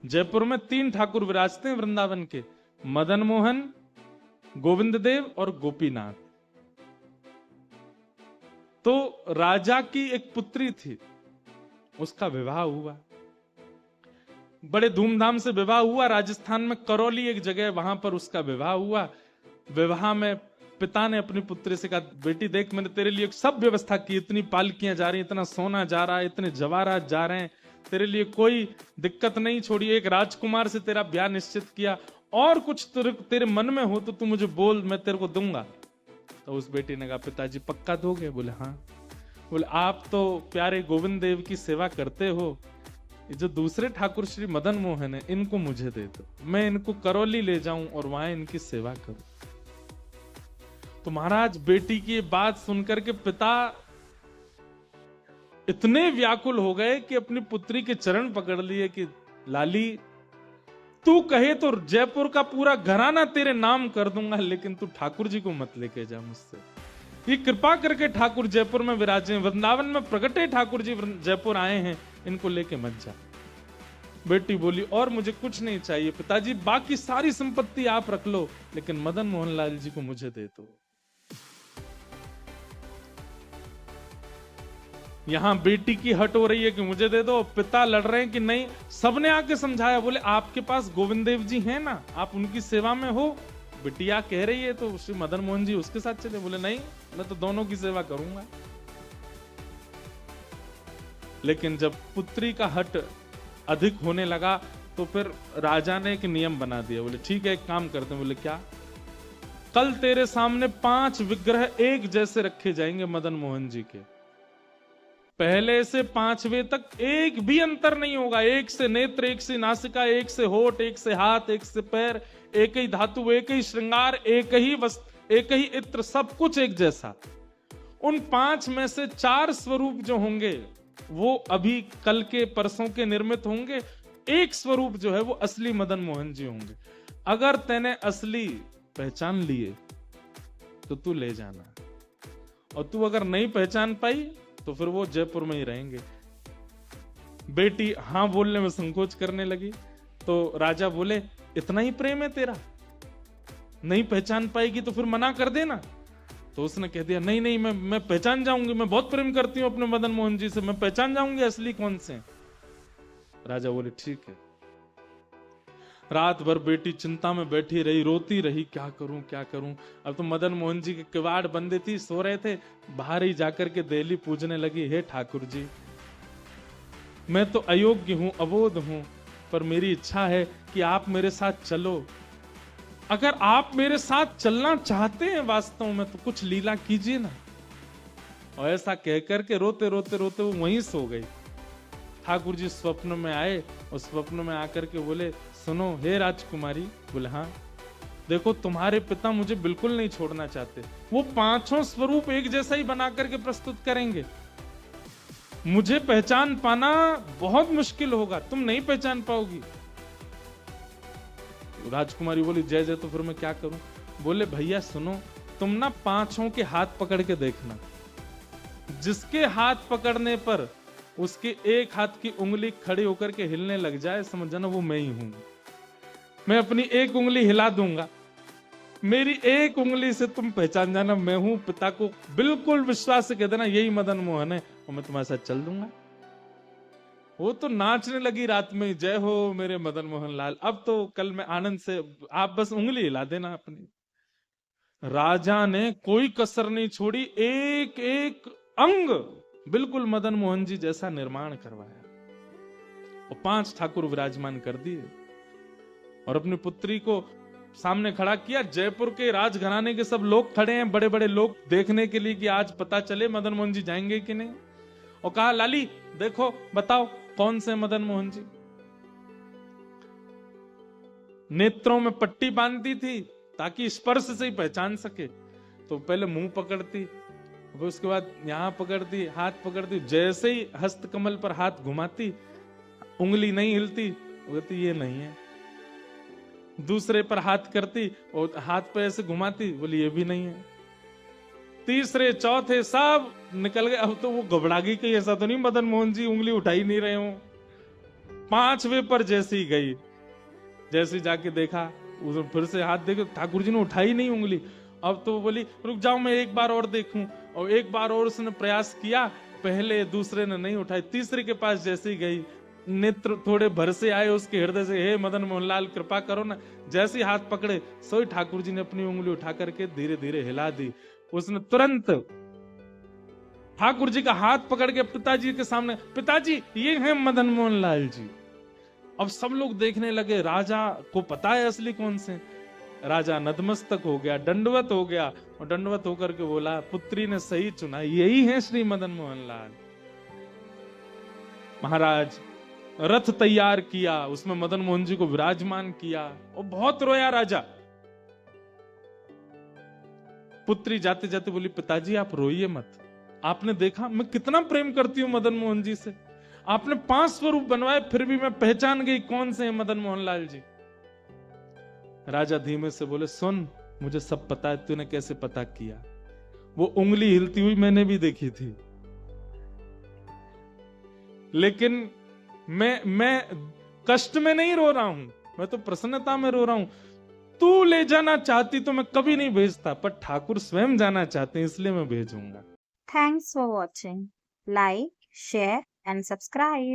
जयपुर में 3 ठाकुर विराजते हैं वृंदावन के, मदन मोहन, गोविंद देव और गोपीनाथ। तो राजा की एक पुत्री थी, उसका विवाह हुआ, बड़े धूमधाम से विवाह हुआ। राजस्थान में करौली एक जगह, वहां पर उसका विवाह हुआ। विवाह में पिता ने अपनी पुत्री से कहा, बेटी देख मैंने तेरे लिए सब व्यवस्था की, इतनी पालकियां जा रही, इतना सोना जा रहा है, इतने जवाहरात जा रहे हैं, तेरे लिए कोई दिक्कत नहीं छोड़ी, एक राजकुमार से तेरा ब्याह निश्चित किया, और कुछ तेरे मन में हो तो तू मुझे बोल, मैं तेरे को दूंगा। तो उस बेटी ने कहा, पिताजी पक्का दोगे? बोले हाँ। बोले आप तो प्यारे गोविंद देव की सेवा करते हो, जो दूसरे ठाकुर श्री मदन मोहन है इनको मुझे दे दो, मैं इनको करौली ले जाऊं और वहां इनकी सेवा करूं। तो महाराज बेटी की बात सुनकर के पिता इतने व्याकुल हो गए कि अपनी पुत्री के चरण पकड़ लिए कि लाली तू कहे तो जयपुर का पूरा घराना तेरे नाम कर दूंगा, लेकिन तू ठाकुर जी को मत लेके जा मुझसे। ये कृपा करके ठाकुर जयपुर में विराजे, वृंदावन में प्रगटे ठाकुर जी जयपुर आए हैं, इनको लेके मत जा। बेटी बोली और मुझे कुछ नहीं चाहिए पिताजी, बाकी सारी संपत्ति आप रख लो, लेकिन मदन मोहन लाल जी को मुझे दे दो। यहां बेटी की हट हो रही है कि मुझे दे दो, पिता लड़ रहे हैं कि नहीं। सबने आके समझाया, बोले आपके पास गोविंद देव जी हैं ना, आप उनकी सेवा में हो। बिटिया कह रही है तो श्री मदन मोहन जी उसके साथ चले। बोले नहीं, मैं तो दोनों की सेवा करूंगा। लेकिन जब पुत्री का हट अधिक होने लगा तो फिर राजा ने एक नियम बना दिया। बोले ठीक है, एक काम करते हैं। बोले क्या? कल तेरे सामने 5 विग्रह एक जैसे रखे जाएंगे मदन मोहन जी के, पहले से 5वें तक एक भी अंतर नहीं होगा। एक से नेत्र, एक से नासिका, एक से होठ, एक से हाथ, एक से पैर, एक ही धातु, एक ही श्रृंगार, एक ही वस्त्र, एक ही इत्र, सब कुछ एक जैसा। उन 5 में से 4 स्वरूप जो होंगे वो अभी कल के परसों के निर्मित होंगे, एक स्वरूप जो है वो असली मदन मोहन जी होंगे। अगर तैने असली पहचान लिए तो तू ले जाना, और तू अगर नहीं पहचान पाई तो फिर वो जयपुर में ही रहेंगे। बेटी हां बोलने में संकोच करने लगी तो राजा बोले, इतना ही प्रेम है तेरा, नहीं पहचान पाएगी तो फिर मना कर देना। तो उसने कह दिया, नहीं नहीं, मैं पहचान जाऊंगी, मैं बहुत प्रेम करती हूं अपने मदन मोहन जी से, मैं पहचान जाऊंगी असली कौन से। राजा बोले ठीक है। रात भर बेटी चिंता में बैठी रही, रोती रही, क्या करूं क्या करूं। अब तो मदन मोहन जी के किवाड़ बंदे थी, सो रहे थे, बाहर ही जाकर के देली पूजने लगी, हे ठाकुर जी मैं तो अयोग्य हूं, अबोध हूं, पर मेरी इच्छा है कि आप मेरे साथ चलो। अगर आप मेरे साथ चलना चाहते हैं वास्तव में तो कुछ लीला कीजिए ना। और ऐसा कहकर के रोते रोते रोते वो वहीं सो गई। ठाकुर जी स्वप्न में आए और स्वप्न में आकर के बोले, सुनो हे राजकुमारी। बोले हाँ। देखो तुम्हारे पिता मुझे बिल्कुल नहीं छोड़ना चाहते, वो 5 स्वरूप एक जैसा ही बना करके प्रस्तुत करेंगे, मुझे पहचान पाना बहुत मुश्किल होगा, तुम नहीं पहचान पाओगी। राजकुमारी बोली, जय जय, तो फिर मैं क्या करूं? बोले भैया सुनो, तुम ना 5 के हाथ पकड़ के देखना, जिसके हाथ पकड़ने पर उसके एक हाथ की उंगली खड़ी होकर के हिलने लग जाए, समझ जाना वो मैं ही हूं। मैं अपनी एक उंगली हिला दूंगा, मेरी एक उंगली से तुम पहचान जाना मैं हूं। पिता को बिल्कुल विश्वास से कह देना यही मदन मोहन है, और मैं तुम्हारे साथ चल दूंगा। वो तो नाचने लगी रात में, जय हो मेरे मदन मोहन लाल, अब तो कल मैं आनंद से, आप बस उंगली हिला देना अपनी। राजा ने कोई कसर नहीं छोड़ी, एक एक अंग बिल्कुल मदन मोहन जी जैसा निर्माण करवाया, और 5 ठाकुर विराजमान कर दिए, और अपनी पुत्री को सामने खड़ा किया। जयपुर के राजघराने के सब लोग खड़े हैं, बड़े बड़े लोग, देखने के लिए कि आज पता चले मदन मोहन जी जाएंगे कि नहीं। और कहा, लाली देखो बताओ कौन से मदन मोहन जी। नेत्रों में पट्टी बांधती थी ताकि स्पर्श से ही पहचान सके, तो पहले मुंह पकड़ती, उसके बाद यहां पकड़ती, हाथ पकड़ती, जैसे ही हस्त कमल पर हाथ घुमाती, उंगली नहीं हिलती, बोलती ये नहीं है। दूसरे पर हाथ करती और हाथ पे ऐसे घुमाती, बोली ये भी नहीं है। तीसरे चौथे सब निकल गए। अब तो वो घबरा गई कि ऐसा तो नहीं मदन मोहन जी उंगली उठा ही नहीं रहे हो, 5वें पर जैसी गई, जैसी जाके देखा, उसने फिर से हाथ देखे, ठाकुर जी ने उठाई नहीं उंगली। अब तो बोली रुक जाओ मैं एक बार और देखूं, और एक बार और उसने प्रयास किया, पहले दूसरे ने नहीं उठाई, तीसरे के पास जैसी गई, नेत्र थोड़े भर से आए उसके हृदय से, हे मदन मोहन लाल कृपा करो ना, जैसे हाथ पकड़े सोई ठाकुर जी ने अपनी उंगली उठा करके धीरे धीरे हिला दी। उसने तुरंत ठाकुर जी का हाथ पकड़ के पिताजी के सामने, पिताजी ये हैं मदन मोहन लाल जी। अब सब लोग देखने लगे, राजा को पता है असली कौन से। राजा नतमस्तक हो गया, दंडवत हो गया, और दंडवत होकर के बोला पुत्री ने सही चुना, यही है श्री मदन मोहन लाल। महाराज रथ तैयार किया, उसमें मदन मोहन जी को विराजमान किया, और बहुत रोया राजा। पुत्री जाते जाते बोली पिताजी आप रोइए मत, आपने देखा मैं कितना प्रेम करती हूं मदन मोहन जी से, आपने 5 स्वरूप बनवाए फिर भी मैं पहचान गई कौन से हैं मदन मोहन लाल जी। राजा धीमे से बोले सुन, मुझे सब पता है, तूने कैसे पता किया, वो उंगली हिलती हुई मैंने भी देखी थी, लेकिन मैं कष्ट में नहीं रो रहा हूं, मैं तो प्रसन्नता में रो रहा हूं। तू ले जाना चाहती तो मैं कभी नहीं भेजता, पर ठाकुर स्वयं जाना चाहते हैं इसलिए मैं भेजूंगा। Thanks for watching. Like, share and subscribe.